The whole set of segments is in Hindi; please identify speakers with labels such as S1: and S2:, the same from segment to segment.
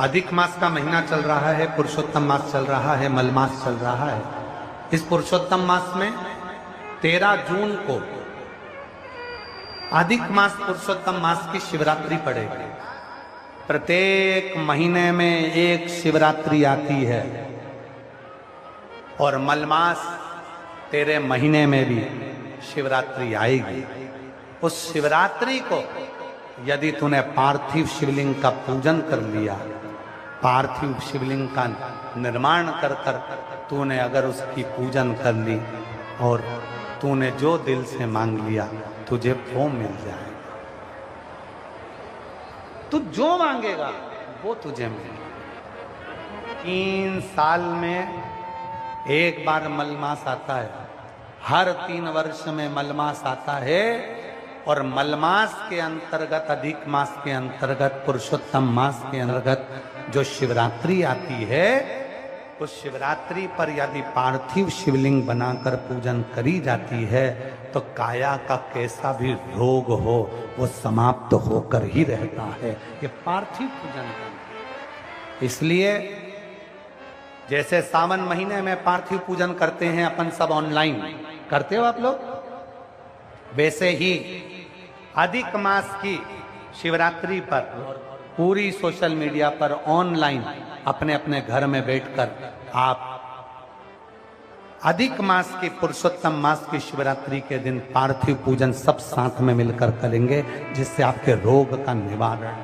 S1: अधिक मास का महीना चल रहा है, पुरुषोत्तम मास चल रहा है, मलमास चल रहा है। इस पुरुषोत्तम मास में 13 जून को अधिक मास पुरुषोत्तम मास की शिवरात्रि पड़ेगी। प्रत्येक महीने में एक शिवरात्रि आती है और मलमास तेरे महीने में भी शिवरात्रि आएगी। उस शिवरात्रि को यदि तूने पार्थिव शिवलिंग का पूजन कर लिया, पार्थिव शिवलिंग का निर्माण कर कर तूने अगर उसकी पूजन कर ली और तूने जो दिल से मांग लिया तुझे वो मिल जाएगा। तू जो मांगेगा वो तुझे मिलेगा। 3 साल में एक बार मलमास आता है, हर 3 वर्ष में मलमास आता है और मलमास के अंतर्गत, अधिक मास के अंतर्गत, पुरुषोत्तम मास के अंतर्गत जो शिवरात्रि आती है, उस शिवरात्रि पर यदि पार्थिव शिवलिंग बनाकर पूजन करी जाती है तो काया का कैसा भी रोग हो वो समाप्त होकर ही रहता है। ये पार्थिव पूजन करना। इसलिए जैसे सावन महीने में पार्थिव पूजन करते हैं अपन सब ऑनलाइन, करते हो आप लोग, वैसे ही अधिक मास की शिवरात्रि पर पूरी सोशल मीडिया पर ऑनलाइन अपने अपने घर में बैठकर आप अधिक मास की, पुरुषोत्तम मास की शिवरात्रि के दिन पार्थिव पूजन सब साथ में मिलकर करेंगे, जिससे आपके रोग का निवारण।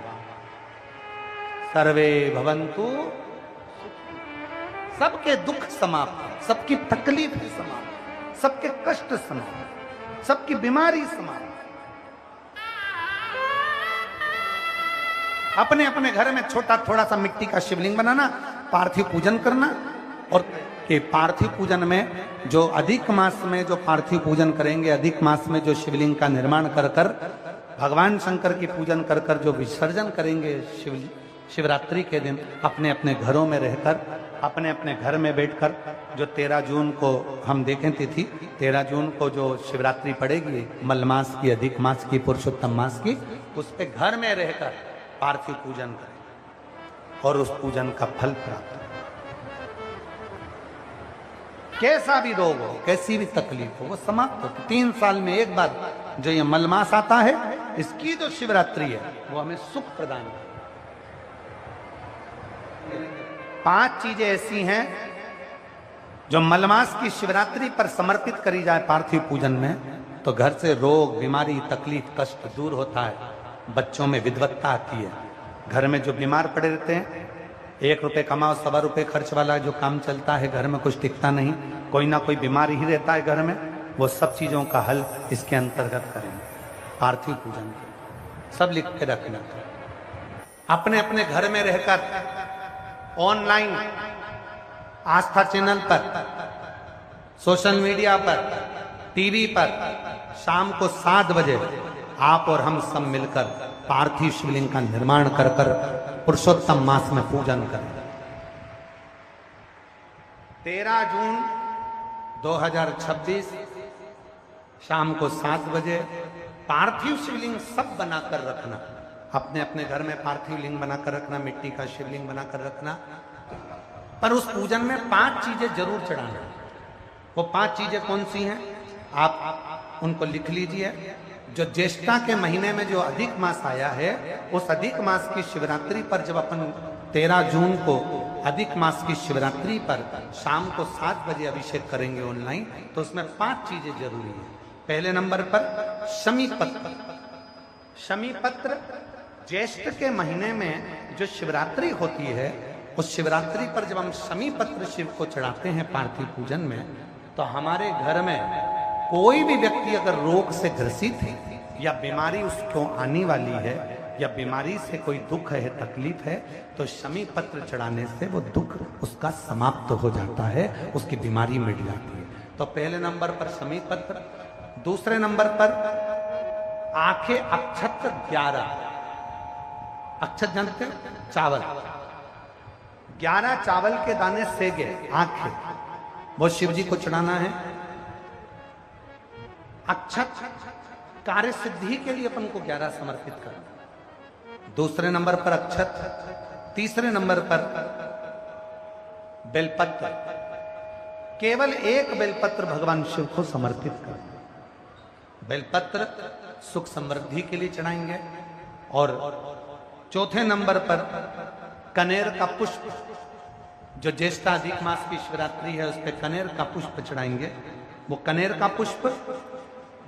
S1: सर्वे भवन्तु, सबके दुख समाप्त, सबकी तकलीफें समाप्त, सबके कष्ट समाप्त, सबकी बीमारी समाप्त। अपने अपने घर में छोटा थोड़ा सा मिट्टी का शिवलिंग बनाना, पार्थिव पूजन करना। और ये पार्थिव पूजन में जो अधिक मास में जो पार्थिव पूजन करेंगे, अधिक मास में जो शिवलिंग का निर्माण कर कर भगवान शंकर की पूजन कर कर जो विसर्जन करेंगे शिवरात्रि के दिन, अपने अपने घरों में रहकर, अपने अपने घर में बैठकर, जो 13 जून को हम देखें तिथि, 13 जून को जो शिवरात्रि पड़ेगी, मलमास की, अधिक मास की, पुरुषोत्तम मास की, उस पे घर में रहकर पार्थिव पूजन करें और उस पूजन का फल प्राप्त करें। कैसा भी रोग हो, कैसी भी तकलीफ हो, वो समाप्त हो। 3 साल में एक बार जो ये मलमास आता है, इसकी जो शिवरात्रि है वो हमें सुख प्रदान करती है। 5 चीजें ऐसी हैं जो मलमास की शिवरात्रि पर समर्पित करी जाए पार्थिव पूजन में, तो घर से रोग, बीमारी, तकलीफ, कष्ट दूर होता है। बच्चों में विद्वत्ता आती है। घर में जो बीमार पड़े रहते हैं, 1 रुपए कमाओ 1.25 रुपए खर्च वाला जो काम चलता है, घर में कुछ टिकता नहीं, कोई ना कोई बीमारी ही रहता है घर में, वो सब चीजों का हल इसके अंतर्गत करेंगे, पार्थिव पूजन के। सब लिख के रखना। अपने अपने घर में रहकर ऑनलाइन आस्था चैनल पर, सोशल मीडिया पर, टीवी पर शाम को 7 बजे आप और हम सब मिलकर पार्थिव शिवलिंग का निर्माण कर कर पुरुषोत्तम मास में पूजन करें। 13 जून 2026 शाम को 7 बजे पार्थिव शिवलिंग सब बनाकर रखना। अपने अपने घर में पार्थिव लिंग बनाकर रखना, मिट्टी का शिवलिंग बनाकर रखना। पर उस पूजन में 5 चीजें जरूर चढ़ाना। वो 5 चीजें कौन सी हैं, आप उनको लिख लीजिए। जो ज्येष्ठा के महीने में जो अधिक मास आया है, उस अधिक मास की शिवरात्रि पर जब अपन 13 जून को अधिक मास की शिवरात्रि पर शाम को 7 बजे अभिषेक करेंगे ऑनलाइन, तो उसमें 5 चीजें जरूरी है। पहले नंबर पर शमी पत्र। शमी पत्र ज्येष्ठ के महीने में जो शिवरात्रि होती है, उस शिवरात्रि पर जब हम शमी पत्र शिव को चढ़ाते हैं पार्थिव पूजन में, तो हमारे घर में कोई भी व्यक्ति अगर रोग से ग्रसित है या बीमारी उसको आने वाली है या बीमारी से कोई दुख है, तकलीफ है, तो शमी पत्र चढ़ाने से वो दुख उसका समाप्त हो जाता है, उसकी बीमारी मिट जाती है। तो पहले नंबर पर शमी पत्र। दूसरे नंबर पर आंखें अक्षत 11। अक्षत जानते हो? चावल, 11 चावल के दाने सेगे आंखें, वो शिव जी को चढ़ाना है। अक्षत कार्य सिद्धि के लिए अपन को 11 समर्पित करना। दूसरे नंबर पर अक्षत तीसरे नंबर पर बेलपत्र, केवल एक बेलपत्र भगवान शिव को समर्पित कर। बेलपत्र सुख समृद्धि के लिए चढ़ाएंगे। और चौथे नंबर पर कनेर का पुष्प, जो ज्येष्ठ अधिक मास की शिवरात्रि है उस पर कनेर का पुष्प चढ़ाएंगे। वो कनेर का पुष्प,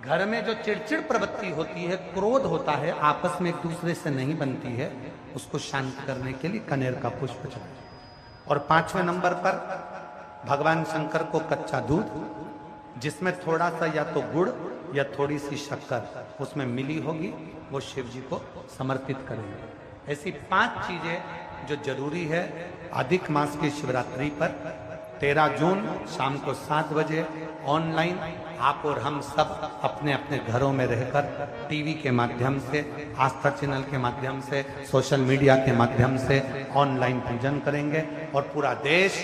S1: घर में जो चिड़चिड़ प्रवृत्ति होती है, क्रोध होता है, आपस में एक दूसरे से नहीं बनती है, उसको शांत करने के लिए कनेर का पुष्प चढ़ाएंगे। और पांचवें नंबर पर भगवान शंकर को कच्चा दूध, जिसमें थोड़ा सा या तो गुड़ या थोड़ी सी शक्कर उसमें मिली होगी, वो शिव जी को समर्पित करेंगे। ऐसी 5 चीजें जो जरूरी है अधिक मास की शिवरात्रि पर 13 जून शाम को 7 बजे ऑनलाइन आप और हम सब अपने अपने घरों में रहकर टीवी के माध्यम से, आस्था चैनल के माध्यम से, सोशल मीडिया के माध्यम से ऑनलाइन पूजन करेंगे। और पूरा देश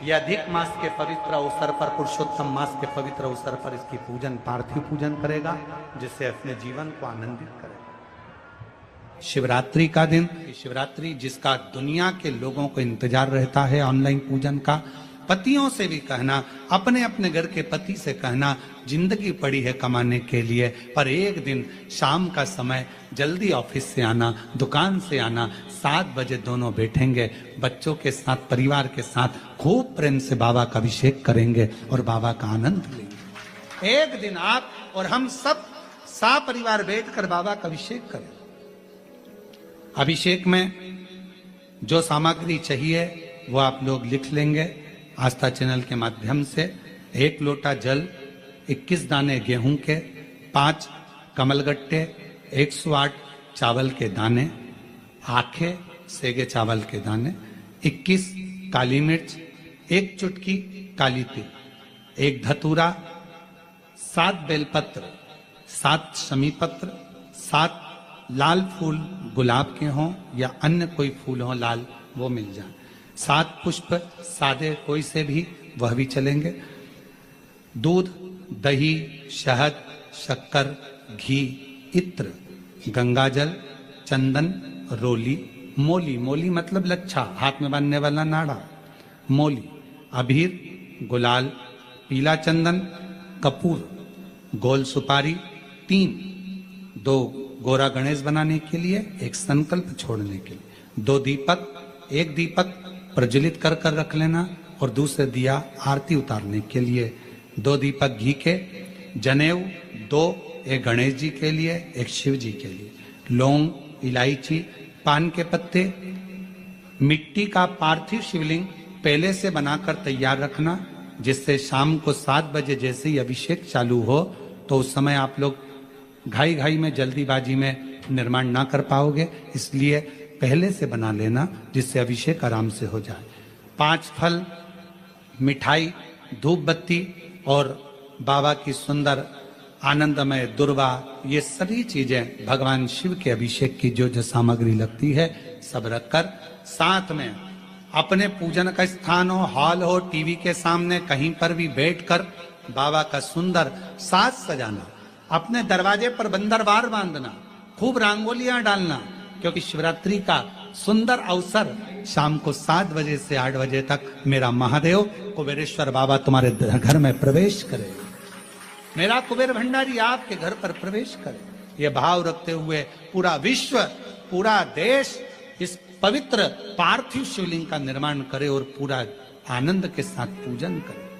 S1: ये अधिक मास के पवित्र अवसर पर, पुरुषोत्तम मास के पवित्र अवसर पर इसकी पूजन, पार्थिव पूजन करेगा, जिससे अपने जीवन को आनंदित करेगा। शिवरात्रि का दिन, शिवरात्रि जिसका दुनिया के लोगों को इंतजार रहता है ऑनलाइन पूजन का, पतियों से भी कहना, अपने अपने घर के पति से कहना, जिंदगी पड़ी है कमाने के लिए, पर एक दिन शाम का समय जल्दी ऑफिस से आना, दुकान से आना, 7 बजे दोनों बैठेंगे, बच्चों के साथ, परिवार के साथ खूब प्रेम से बाबा का अभिषेक करेंगे और बाबा का आनंद लेंगे। एक दिन आप और हम सब परिवार बैठकर बाबा का अभिषेक करें। अभिषेक में जो सामग्री चाहिए वो आप लोग लिख लेंगे आस्था चैनल के माध्यम से। 1 लोटा जल, 21 दाने गेहूं के, 5 कमलगट्टे, 108 चावल के दाने, आखे सेगे चावल के दाने, 21 काली मिर्च, 1 चुटकी काली तिल, 1 धतूरा, 7 बेलपत्र, 7 शमी पत्र, 7 लाल फूल गुलाब के हों या अन्य कोई फूल हो लाल, वो मिल जाए, 7 पुष्प सादे कोई से भी, वह भी चलेंगे। दूध, दही, शहद, शक्कर, घी, इत्र, गंगाजल, चंदन, रोली, मोली, मोली मतलब लच्छा, हाथ में बांधने वाला नाड़ा, मोली, अबीर, गुलाल, पीला चंदन, कपूर, गोल सुपारी, 2 गोरा गणेश बनाने के लिए, 1 संकल्प छोड़ने के लिए, 2 दीपक, 1 दीपक प्रज्वलित कर कर रख लेना और दूसरे दिया आरती उतारने के लिए, 2 दीपक घी के, जनेऊ 2, 1 गणेश जी के लिए, 1 शिव जी के लिए, लौंग, इलायची, पान के पत्ते, मिट्टी का पार्थिव शिवलिंग पहले से बनाकर तैयार रखना, जिससे शाम को 7 बजे जैसे ही अभिषेक चालू हो तो उस समय आप लोग घाई घाई में, जल्दीबाजी में निर्माण ना कर पाओगे, इसलिए पहले से बना लेना जिससे अभिषेक आराम से हो जाए। 5 फल, मिठाई, धूप बत्ती और बाबा की सुंदर आनंदमय दुर्वा, ये सभी चीजें भगवान शिव के अभिषेक की जो जो सामग्री लगती है सब रखकर, साथ में अपने पूजन का स्थान हो, हॉल हो, टीवी के सामने कहीं पर भी बैठकर बाबा का सुंदर साज सजाना, अपने दरवाजे पर बंदरवार बांधना, खूब रंगोलियां डालना, क्योंकि शिवरात्रि का सुंदर अवसर शाम को 7 बजे से 8 बजे तक मेरा महादेव कुबेरेश्वर बाबा तुम्हारे घर में प्रवेश करे, मेरा कुबेर भंडारी आपके घर पर प्रवेश करे। ये भाव रखते हुए पूरा विश्व, पूरा देश इस पवित्र पार्थिव शिवलिंग का निर्माण करे और पूरा आनंद के साथ पूजन करे।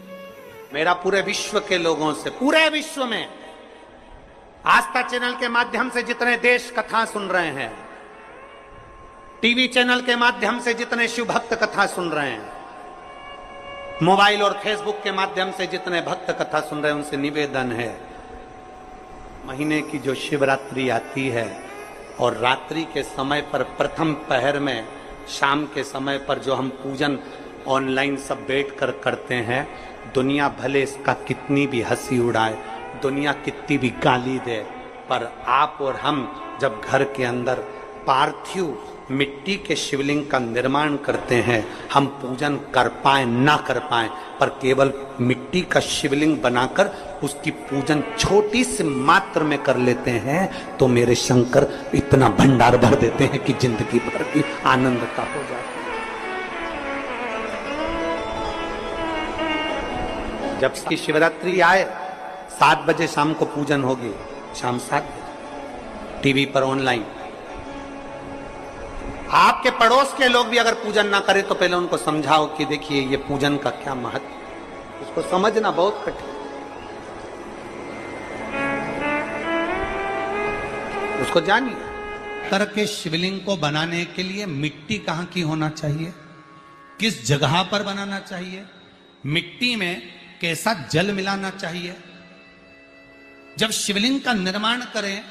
S1: मेरा पूरे विश्व के लोगों से, पूरे विश्व में आस्था चैनल के माध्यम से जितने देश कथा सुन रहे हैं, टीवी चैनल के माध्यम से जितने शिव भक्त कथा सुन रहे हैं, मोबाइल और फेसबुक के माध्यम से जितने भक्त कथा सुन रहे हैं, उनसे निवेदन है, महीने की जो शिवरात्रि आती है और रात्रि के समय पर प्रथम पहर में, शाम के समय पर जो हम पूजन ऑनलाइन सब बैठ कर करते हैं, दुनिया भले इसका कितनी भी हंसी उड़ाए, दुनिया कितनी भी गाली दे, पर आप और हम जब घर के अंदर पार्थिव मिट्टी के शिवलिंग का निर्माण करते हैं, हम पूजन कर पाए ना कर पाए, पर केवल मिट्टी का शिवलिंग बनाकर उसकी पूजन छोटी सी मात्र में कर लेते हैं, तो मेरे शंकर इतना भंडार भर देते हैं कि जिंदगी भर की आनंद का हो जाता है। जब की शिवरात्रि आए 7 बजे शाम को पूजन होगी, शाम 7 बजे टीवी पर ऑनलाइन। आपके पड़ोस के लोग भी अगर पूजन ना करें तो पहले उनको समझाओ कि देखिए ये पूजन का क्या महत्व, उसको समझना बहुत कठिन, उसको जानिए। करके शिवलिंग को बनाने के लिए मिट्टी कहां की होना चाहिए, किस जगह पर बनाना चाहिए, मिट्टी में कैसा जल मिलाना चाहिए। जब शिवलिंग का निर्माण करें,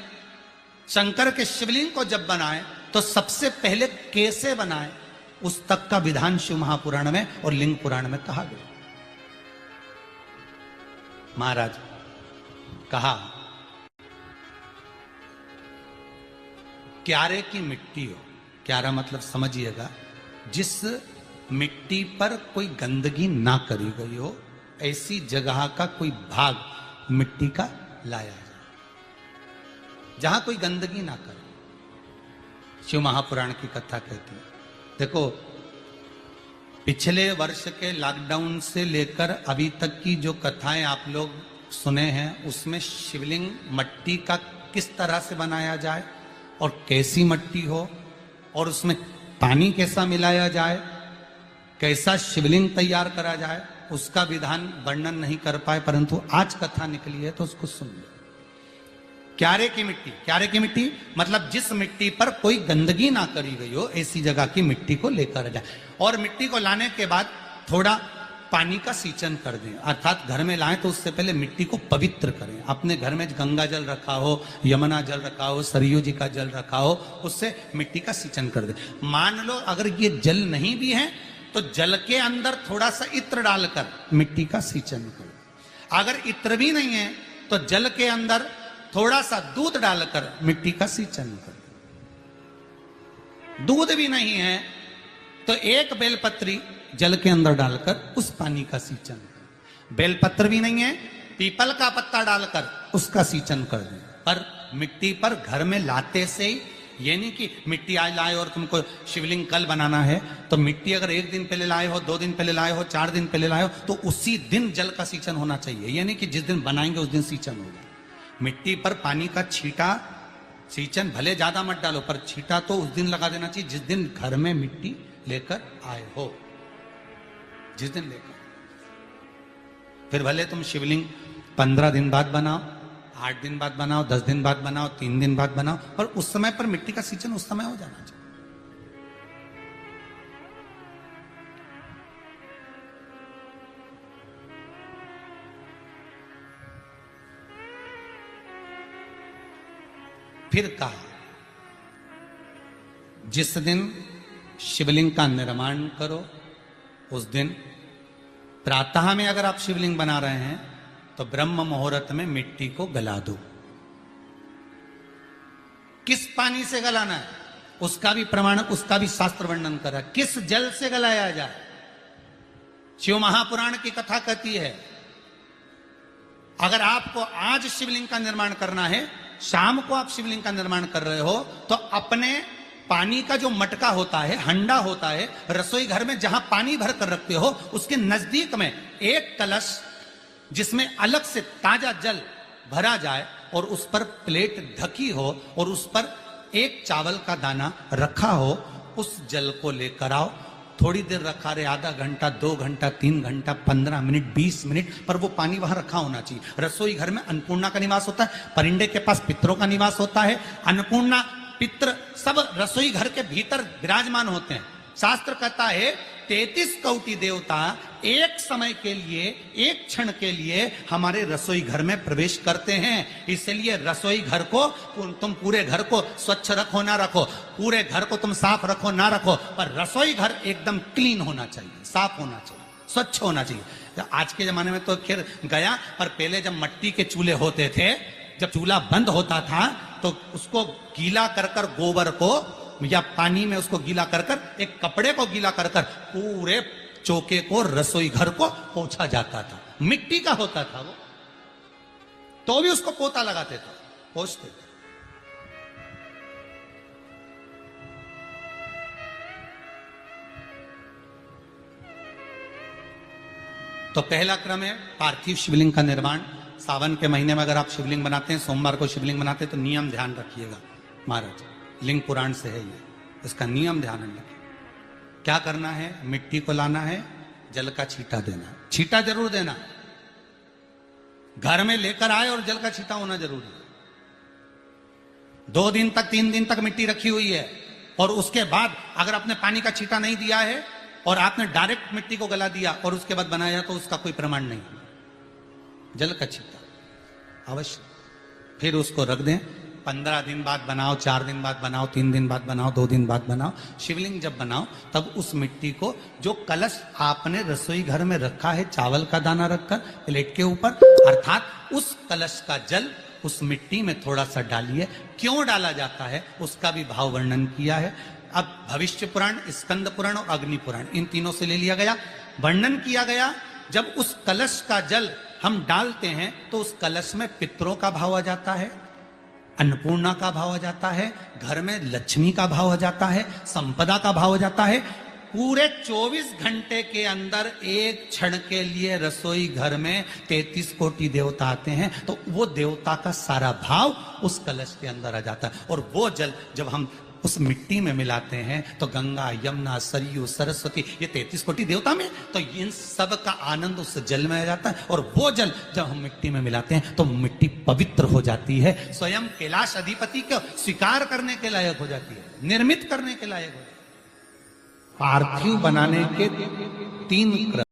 S1: शंकर के शिवलिंग को जब बनाएं, तो सबसे पहले कैसे बनाएं, उस तक का विधान शिव महापुराण में और लिंग पुराण में कहा गया। महाराज कहा, क्यारे की मिट्टी हो, क्यारा मतलब समझिएगा जिस मिट्टी पर कोई गंदगी ना करी गई हो, ऐसी जगह का कोई भाग मिट्टी का लाया जाए जहां कोई गंदगी ना करे। शिव महापुराण की कथा कहती है। देखो, पिछले वर्ष के लॉकडाउन से लेकर अभी तक की जो कथाएं आप लोग सुने हैं, उसमें शिवलिंग मट्टी का किस तरह से बनाया जाए और कैसी मट्टी हो और उसमें पानी कैसा मिलाया जाए, कैसा शिवलिंग तैयार करा जाए, उसका विधान वर्णन नहीं कर पाए, परंतु आज कथा निकली है तो उसको सुन लो। क्यारे की मिट्टी, क्यारे की मिट्टी मतलब जिस मिट्टी पर कोई गंदगी ना करी गई हो, ऐसी जगह की मिट्टी को लेकर जाए। और मिट्टी को लाने के बाद थोड़ा पानी का सींचन कर दें, अर्थात घर में लाएं तो उससे पहले मिट्टी को पवित्र करें। अपने घर में गंगा जल रखा हो, यमुना जल रखा हो, सरयू जी का जल रखा हो, उससे मिट्टी का सींचन कर दें। मान लो अगर ये जल नहीं भी है तो जल के अंदर थोड़ा सा इत्र डालकर मिट्टी का सींचन करें। अगर इत्र भी नहीं है तो जल के अंदर थोड़ा सा दूध डालकर मिट्टी का सींचन कर। दूध भी नहीं है तो एक बेलपत्री जल के अंदर डालकर उस पानी का सींचन कर। बेलपत्र भी नहीं है, पीपल का पत्ता डालकर उसका सींचन कर दें। पर मिट्टी पर घर में लाते से ही, ये नहीं कि मिट्टी आज लाए और तुमको शिवलिंग कल बनाना है, तो मिट्टी अगर 1 दिन पहले लाए हो, 2 दिन पहले लाए हो, 4 दिन पहले लाए हो, तो उसी दिन जल का सींचन होना चाहिए। ये नहीं कि जिस दिन बनाएंगे उस दिन सींचन होगा। मिट्टी पर पानी का छींटा, सींचन भले ज्यादा मत डालो, पर छींटा तो उस दिन लगा देना चाहिए जिस दिन घर में मिट्टी लेकर आए हो, जिस दिन लेकर। फिर भले तुम शिवलिंग 15 दिन बाद बनाओ, 8 दिन बाद बनाओ, 10 दिन बाद बनाओ, 3 दिन बाद बनाओ, पर उस समय पर मिट्टी का सींचन उस समय हो जाना चाहिए। फिर कहा, जिस दिन शिवलिंग का निर्माण करो उस दिन प्रातः में अगर आप शिवलिंग बना रहे हैं तो ब्रह्म मुहूर्त में मिट्टी को गला दो। किस पानी से गलाना है उसका भी प्रमाण, उसका भी शास्त्र वर्णन करा। किस जल से गलाया जाए, शिव महापुराण की कथा कहती है। अगर आपको आज शिवलिंग का निर्माण करना है, शाम को आप शिवलिंग का निर्माण कर रहे हो, तो अपने पानी का जो मटका होता है, हंडा होता है, रसोई घर में जहां पानी भर कर रखते हो, उसके नजदीक में एक कलश जिसमें अलग से ताजा जल भरा जाए और उस पर प्लेट ढकी हो और उस पर एक चावल का दाना रखा हो, उस जल को लेकर आओ। थोड़ी देर रखा रहे, आधा घंटा, 2 घंटा, 3 घंटा, 15 मिनट, 20 मिनट, पर वो पानी वहां रखा होना चाहिए। रसोई घर में अन्नपूर्णा का निवास होता है, परिंदे के पास पितरों का निवास होता है। अन्नपूर्णा, पित्र सब रसोई घर के भीतर विराजमान होते हैं। शास्त्र कहता है 33 कोटि देवता एक समय के लिए, एक क्षण के लिए हमारे रसोई घर में प्रवेश करते हैं। इसलिए रसोई घर को तुम पूरे घर को स्वच्छ रखो ना रखो, पूरे घर को तुम साफ रखो ना रखो, पर रसोई घर एकदम क्लीन होना चाहिए, साफ होना चाहिए, स्वच्छ होना चाहिए। आज के जमाने में तो खैर गया, पर पहले जब मट्टी के चूल्हे होते थे, जब चूल्हा बंद होता था तो उसको गीला कर कर गोबर को या पानी में उसको गीला कर कर, एक कपड़े को गीला कर कर पूरे चौके को, रसोई घर को पोंछा जाता था। मिट्टी का होता था वो, तो भी उसको पोता लगाते थे, पोंछते थे। तो पहला क्रम है पार्थिव शिवलिंग का निर्माण। सावन के महीने में अगर आप शिवलिंग बनाते हैं, सोमवार को शिवलिंग बनाते हैं, तो नियम ध्यान रखिएगा महाराज, लिंग पुराण से है ये, इसका नियम ध्यान रखिए। क्या करना है, मिट्टी को लाना है, जल का छींटा देना, छींटा जरूर देना, घर में लेकर आए और जल का छींटा होना जरूरी है। 2 दिन तक 3 दिन तक मिट्टी रखी हुई है और उसके बाद अगर आपने पानी का छींटा नहीं दिया है और आपने डायरेक्ट मिट्टी को गला दिया और उसके बाद बनाया, तो उसका कोई प्रमाण नहीं। जल का छींटा अवश्य, फिर उसको रख दें। 15 दिन बाद बनाओ, 4 दिन बाद बनाओ, 3 दिन बाद बनाओ, 2 दिन बाद बनाओ। शिवलिंग जब बनाओ तब उस मिट्टी को, जो कलश आपने रसोई घर में रखा है चावल का दाना रखकर प्लेट के ऊपर, अर्थात उस कलश का जल उस मिट्टी में थोड़ा सा डालिए। क्यों डाला जाता है उसका भी भाव वर्णन किया है। अब भविष्य पुराण, स्कंद पुराण और अग्नि पुराण, इन तीनों से ले लिया गया, वर्णन किया गया। जब उस कलश का जल हम डालते हैं तो उस कलश में पितरों का भाव आ जाता है, अन्नपूर्णा का भाव आ जाता है, घर में लक्ष्मी का भाव आ जाता है, संपदा का भाव आ जाता है। पूरे 24 घंटे के अंदर एक क्षण के लिए रसोई घर में 33 कोटि देवता आते हैं, तो वो देवता का सारा भाव उस कलश के अंदर आ जाता है। और वो जल जब हम उस मिट्टी में मिलाते हैं तो गंगा, यमुना, सरयू, सरस्वती, ये 33 कोटि देवता में, तो इन सब का आनंद उस जल में आ जाता है। और वो जल जब हम मिट्टी में मिलाते हैं तो मिट्टी पवित्र हो जाती है, स्वयं कैलाश अधिपति को स्वीकार करने के लायक हो जाती है, निर्मित करने के लायक हो जाती है। पार्थिव बनाने के 3 क्रम।